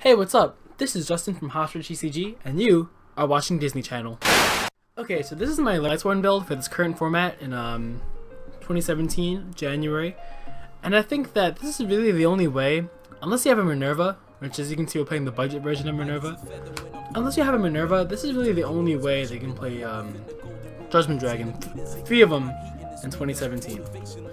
Hey, what's up? This is Justin from Hotford CCG, and you are watching Disney Channel. Okay, so this is my Lightsworn build for this current format in 2017, January. And I think that this is really the only way, unless you have a Minerva, which as you can see we're playing the budget version of Minerva. Unless you have a Minerva, this is really the only way they can play Judgment Dragon. 3 of them in 2017.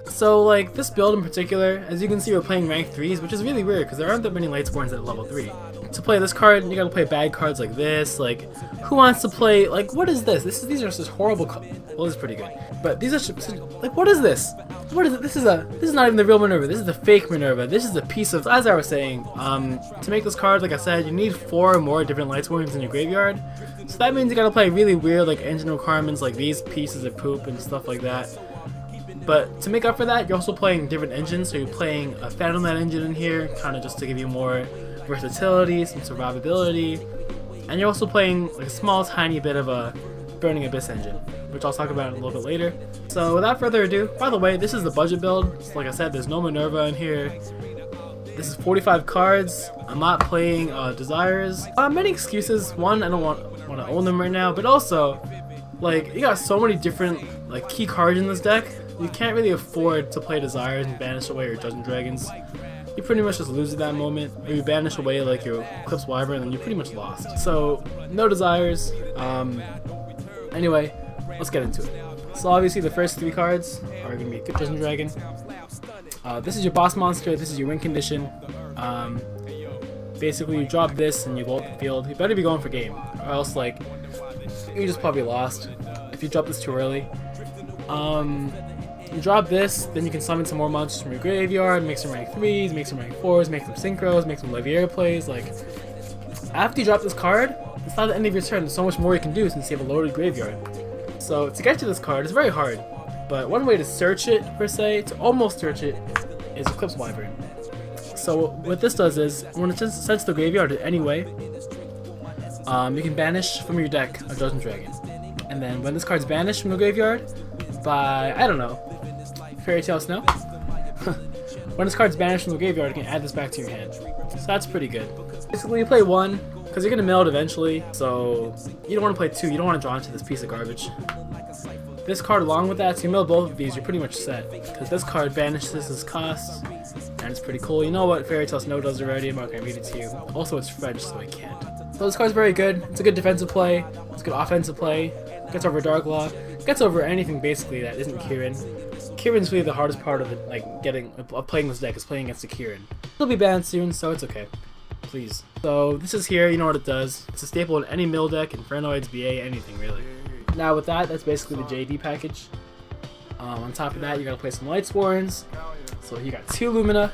So like this build in particular, as you can see we're playing rank 3s, which is really weird because there aren't that many Lightsworns at level 3. To play this card, you gotta play bad cards like this. Like, who wants to play, like, what is this? These are just horrible well, this is pretty good. But these are just, like, what is this? What is it? This is not even the real Minerva. This is the fake Minerva. This is a piece of, as I was saying, to make this card, like I said, you need 4 or more different Lightsworns in your graveyard. So that means you gotta play really weird, like, engine requirements, like these pieces of poop and stuff like that. But to make up for that, you're also playing different engines. So you're playing a Phantom Knight engine in here, kind of just to give you more versatility, some survivability, and you're also playing like a small tiny bit of a Burning Abyss engine, which I'll talk about a little bit later. So without further ado, by the way, this is the budget build. So like I said, there's no Minerva in here. This is 45 cards. I'm not playing Desires. Many excuses. One, I don't want to own them right now, but also like you got so many different like key cards in this deck. You can't really afford to play Desires and banish away your Judgment Dragons. You pretty much just lose at that moment. Or you banish away like your Eclipse Wyvern and you're pretty much lost. So no Desires. Anyway, let's get into it. So obviously the first 3 cards are going to be Judgment Dragon. This is your boss monster, this is your win condition. Basically you drop this and you vault the field. You better be going for game, or else like you just probably lost if you drop this too early. You drop this, then you can summon some more monsters from your graveyard, make some rank 3s, make some rank 4s, make some synchros, make some Leviair plays. Like, after you drop this card, it's not the end of your turn. There's so much more you can do since you have a loaded graveyard. So to get to this card, it's very hard. But one way to search it, per se, to almost search it, is Eclipse Wyvern. So what this does is, when it sends the graveyard in any way, you can banish from your deck a Judgment Dragon. And then when this card's banished from the graveyard, by, I don't know, Fairy Tale Snow? When this card's banished from the graveyard, you can add this back to your hand. So that's pretty good. Basically, you play 1, because you're going to mill it eventually, so you don't want to play 2, you don't want to draw into this piece of garbage. This card along with that, so you mill both of these, you're pretty much set. Because this card banishes this cost, and it's pretty cool. You know what Fairy Tale Snow does already, I'm not going to read it to you. Also, it's French, so I can't. So this card's very good. It's a good defensive play, it's a good offensive play, gets over Dark Law, gets over anything basically that isn't Kieran. Kieran's really the hardest part of it, like playing this deck is playing against the Kieran. It'll be banned soon, so it's okay. Please. So this is here, you know what it does. It's a staple in any mill deck, Infernoids, BA, anything really. Now with that, that's basically the JD package. On top of that, you gotta play some Lightsworns. So you got 2 Lumina.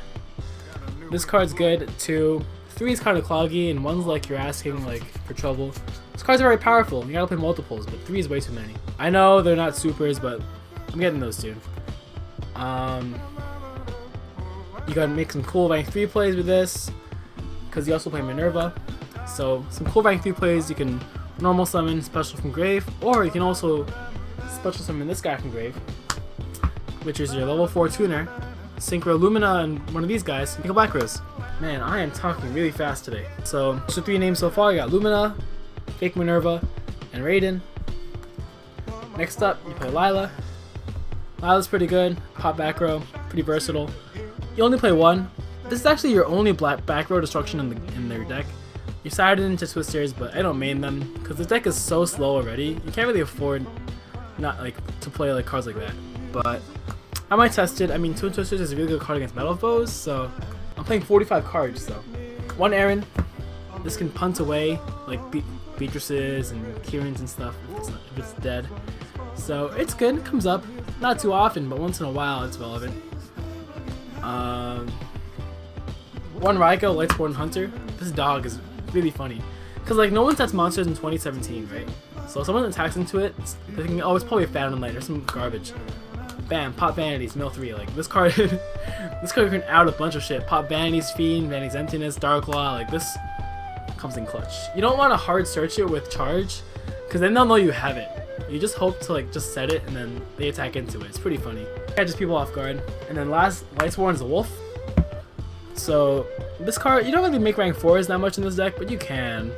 This card's good. 2. 3 is kind of cloggy, and 1's like you're asking like for trouble. These cards are very powerful. You gotta play multiples, but 3 is way too many. I know they're not supers, but I'm getting those soon. You gotta make some cool rank 3 plays with this, because you also play Minerva. So some cool rank 3 plays, you can normal summon special from grave, or you can also special summon this guy from grave, which is your level 4 tuner. Synchro Lumina and one of these guys, make a Black Rose. Man, I am talking really fast today. So, the 3 names so far, you got Lumina, Fake Minerva, and Raiden. Next up, you play Lyla. Lyla's pretty good, pop back row, pretty versatile. You only play 1. This is actually your only back row destruction in their deck. You side it into Twisters, but I don't main them, because the deck is so slow already, you can't really afford not like to play like cards like that. But I might test it. I mean, Twin Twisters is a really good card against Metal Foes, so I'm playing 45 cards, so. 1 Ehren. This can punt away, like Beatrices and Kierans and stuff, if it's dead. So, it's good, it comes up. Not too often, but once in a while it's relevant. 1 Ryko, Lightsworn Hunter. This dog is really funny. Because, like, no one sets monsters in 2017, right? So, if someone attacks into it, they think, oh, it's probably a Phantom Knight or some garbage. Bam, pop Vanities, mill 3. Like, this card, this card can out a bunch of shit. Pop Vanities, Fiend, Vanities Emptiness, Dark Law, like, this comes in clutch. You don't want to hard search it with Charge, because then they'll know you have it. You just hope to, like, just set it, and then they attack into it. It's pretty funny. Catches people off guard. And then last, Lightsworn is a Wulf. So, This card, you don't really make rank 4s that much in this deck, but you can.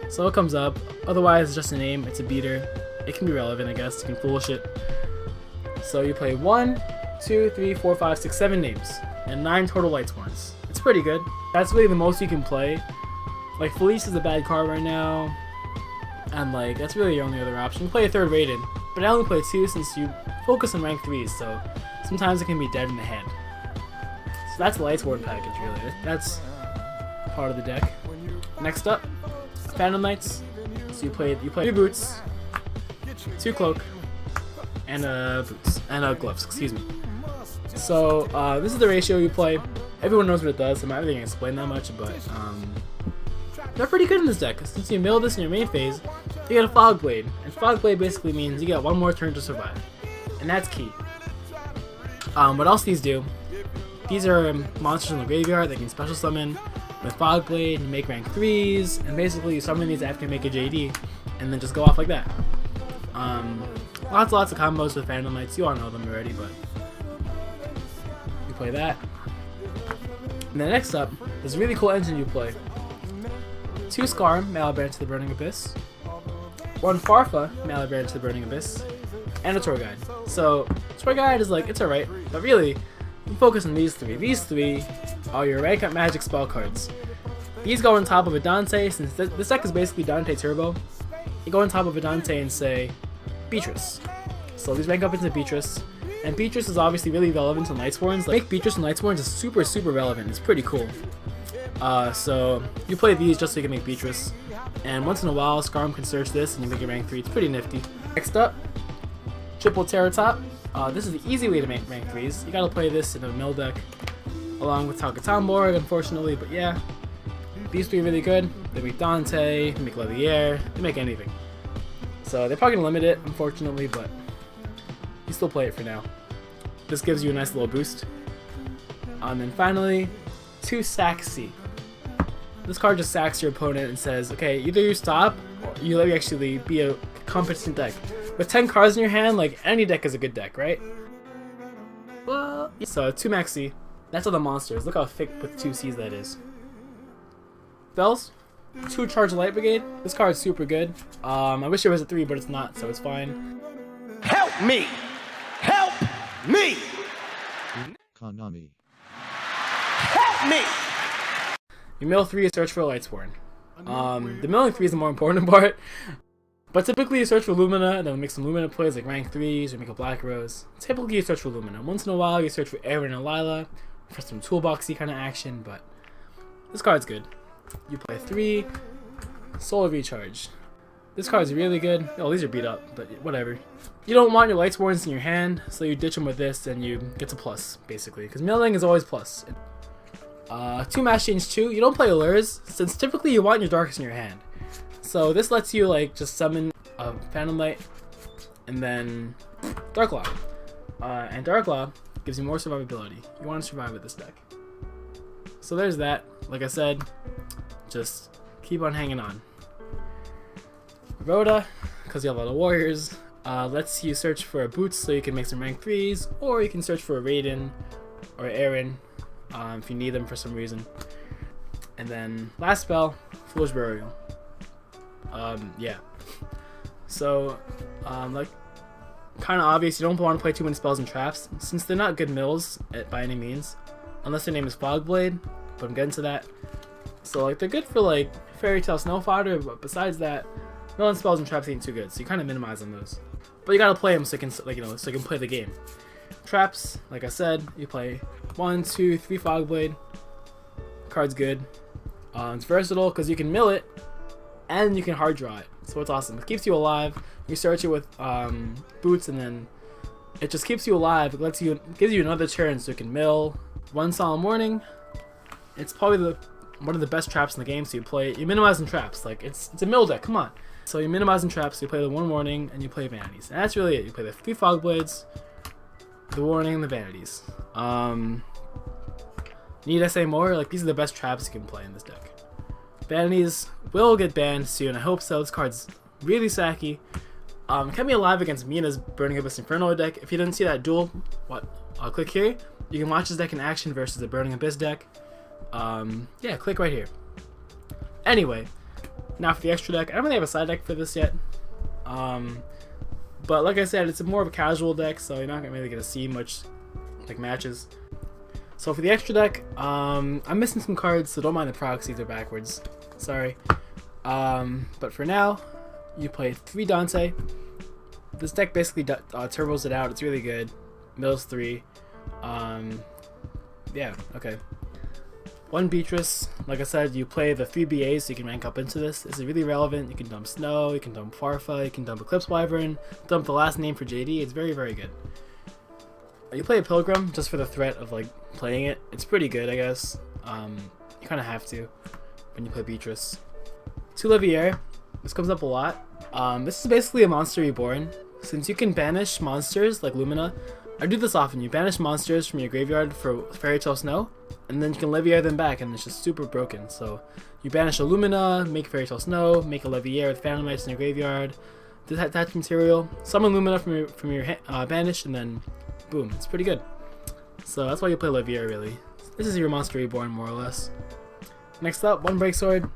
So it comes up. Otherwise, it's just a name. It's a beater. It can be relevant, I guess. You can foolish it. So you play 1, 2, 3, 4, 5, 6, 7 names, and 9 total Lightsworns. It's pretty good. That's really the most you can play. Like, Felice is a bad card right now, and like that's really your only other option. You play a third Raiden, but I only play 2 since you focus on rank 3s, so sometimes it can be dead in the hand. So that's the Lightsworn package, really. That's part of the deck. Next up, Phantom Knights. So you play 2 boots, 2 cloak, and boots and gloves. Excuse me. So this is the ratio you play. Everyone knows what it does. I'm not really gonna explain that much, but they're pretty good in this deck. Since you mill this in your main phase, you get a Fog Blade, and Fog Blade basically means you get 1 more turn to survive, and that's key. What else these do? These are monsters in the graveyard that can special summon with Fog Blade and make rank 3s, and basically you summon these after you make a JD, and then just go off like that. Lots of combos with Phantom Knights. You all know them already, but you play that. And then next up, there's a really cool engine you play. 2 Scarm, Malabar to the Burning Abyss, 1 Farfa, Malabar to the Burning Abyss, and a Tour Guide. So, Tour Guide is like, it's alright, but really, you focus on these 3. These 3 are your rank up magic spell cards. These go on top of a Dante, since this deck is basically Dante Turbo. You go on top of a Dante and say, Beatrice. So these rank up into Beatrice, and Beatrice is obviously really relevant to Lightsworns. Like, make Beatrice and Lightsworns is super relevant. It's pretty cool. So you play these just so you can make Beatrice, and once in a while Scarm can search this and you make it rank 3. It's pretty nifty. Next up, triple Terrortop. This is the easy way to make rank 3s. You gotta play this in a mill deck along with Taketomborg, unfortunately, but yeah. These 3 are really good. They make Dante, they make Leviair, they make anything. So they're probably gonna limit it, unfortunately, but you still play it for now. This gives you a nice little boost. And then finally, 2 Saxy. This card just sacks your opponent and says, okay, either you stop or you let me actually be a competent deck. With 10 cards in your hand, like, any deck is a good deck, right? Well, so 2 Maxx. That's all the monsters. Look how thick with 2 C's that is. Spells, 2 Charge Light Brigade. This card's super good. I wish it was a 3, but it's not, so it's fine. Help me! Help me! Konami. Help me! You mill 3, you search for a Lightsworn. The milling 3 is the more important part. But typically you search for Lumina, and then make some Lumina plays like rank 3s, or make a Black Rose. Typically you search for Lumina. Once in a while you search for Ehren and Lyla for some toolboxy kind of action, but this card's good. You play 3, Soul Recharge. This card's really good. Oh, these are beat up, but whatever. You don't want your Lightsworns in your hand, so you ditch them with this, and you get to plus, basically. Because milling is always plus. 2 Mass Change 2. You don't play Allures, since typically you want your Darkest in your hand. So this lets you like just summon a Phantom Light, and then Dark Law. And Dark Law gives you more survivability. You want to survive with this deck. So there's that. Like I said, just keep on hanging on. RoTA, because you have a lot of warriors, lets you search for a boots so you can make some rank 3s, or you can search for a Raiden or Ehren if you need them for some reason. And then last spell, Foolish Burial. Yeah. So, like, kind of obvious, you don't want to play too many spells and traps, since they're not good mills by any means, unless their name is Fog Blade, but I'm getting to that. So, like, they're good for, like, Fairy Tale Snow Fodder, but besides that, milling spells and traps ain't too good, so you kind of minimize on those. But you gotta play them so you can, like, you know, so you can play the game. Traps, like I said, you play 1, 2, 3 Fog Blade. Card's good. It's versatile because you can mill it, and you can hard draw it, so it's awesome. It keeps you alive. You search it with boots, and then it just keeps you alive. It gives you another turn, so you can mill. 1 Solemn Warning. It's probably one of the best traps in the game. So you play, you minimize in traps. Like it's a mill deck. Come on. So you minimize in traps. So you play the 1 Warning, and you play Vanities, and that's really it. You play the 3 Fog Blades, the Warning, and the Vanities. Need I say more? Like, these are the best traps you can play in this deck. Vanities will get banned soon. I hope so. This card's really sacky. It kept me alive against Mina's Burning Abyss Inferno deck. If you didn't see that duel, I'll click here. You can watch this deck in action versus the Burning Abyss deck. yeah, click right here. Anyway, now for the extra deck. I don't really have a side deck for this yet. But like I said, it's more of a casual deck, so you're not really gonna see much like matches. So for the extra deck, I'm missing some cards, so don't mind the proxies are backwards. Sorry. But for now, you play 3 Dante. This deck basically turbos it out. It's really good. Mills 3. Yeah, okay. 1 Beatrice. Like I said, you play the 3 BAs so you can rank up into this. This is really relevant. You can dump Snow, you can dump Farfa, you can dump Eclipse Wyvern, dump the last name for JD. It's very, very good. You play a Pilgrim just for the threat of like playing it. It's pretty good, I guess. You kind of have to when you play Beatrice. 2 Leviair. This comes up a lot. This is basically a monster reborn. Since you can banish monsters like Lumina, I do this often. You banish monsters from your graveyard for Fairy Tale Snow, and then you can Leviair them back, and it's just super broken. So you banish a Lumina, make Fairy Tale Snow, make a Leviair with Phantom Knights in your graveyard, detach material, summon Lumina from your banish, and then boom, it's pretty good. So that's why you play Leviair, really. This is your monster reborn, more or less. Next up, 1 Breaksword.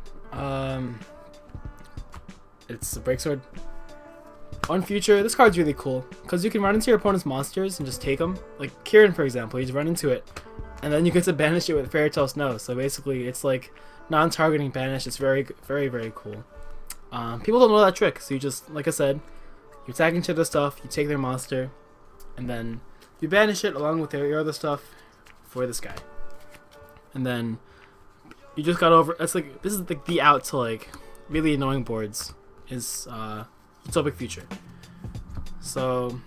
It's a Breaksword. 1 Future. This card's really cool because you can run into your opponent's monsters and just take them. Like Kieran, for example, you just run into it, and then you get to banish it with Fairy Tale Snow. So basically, it's like non-targeting banish. It's very, very, very cool. People don't know that trick, so you just, like I said, you attack into the stuff, you take their monster, and then you banish it along with your other stuff for this guy. And then you just got over. It's like this is like the out to like really annoying boards is Utopia Future. So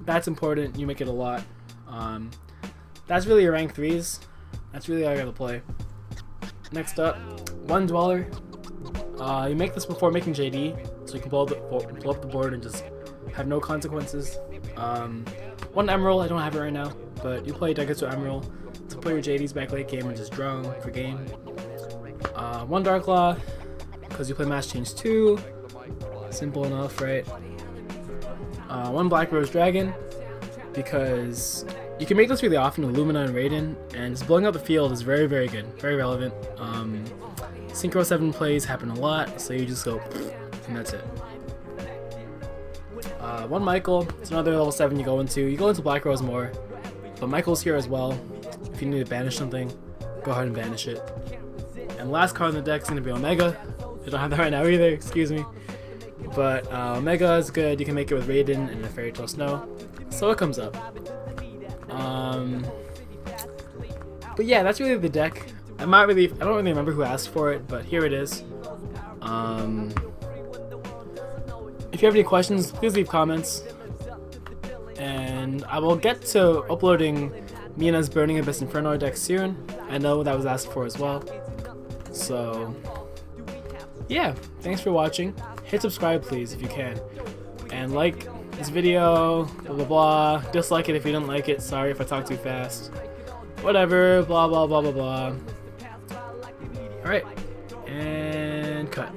that's important. You make it a lot. That's really your rank 3s. That's really all I gotta play. Next up, 1 Dweller. You make this before making JD, so you can blow up the board and just have no consequences. 1 Emerald. I don't have it right now, but you play Daigusto Emeral to put your JDs back late game and just draw them for game. 1 Dark Law, because you play Mass Change 2. Simple enough, right? 1 Black Rose Dragon, because you can make this really often with Lumina and Raiden, and just blowing up the field is very, very good, very relevant. Synchro 7 plays happen a lot, so you just go, and that's it. 1 Michael, it's another level 7 you go into. You go into Black Rose more, but Michael's here as well. If you need to banish something, go ahead and banish it. And last card in the deck is going to be Omega. I don't have that right now either, excuse me. But Omega is good. You can make it with Raiden and the Fairy Tale Snow, so it comes up. But yeah, that's really the deck. I don't really remember who asked for it, but here it is. If you have any questions, please leave comments, and I will get to uploading Mina's Burning Abyss Inferno deck soon. I know that was asked for as well. So yeah, thanks for watching. Hit subscribe please if you can, and like this video, blah blah blah. Dislike it if you don't like it. Sorry if I talk too fast. Whatever, blah blah blah blah blah. Alright, and cut.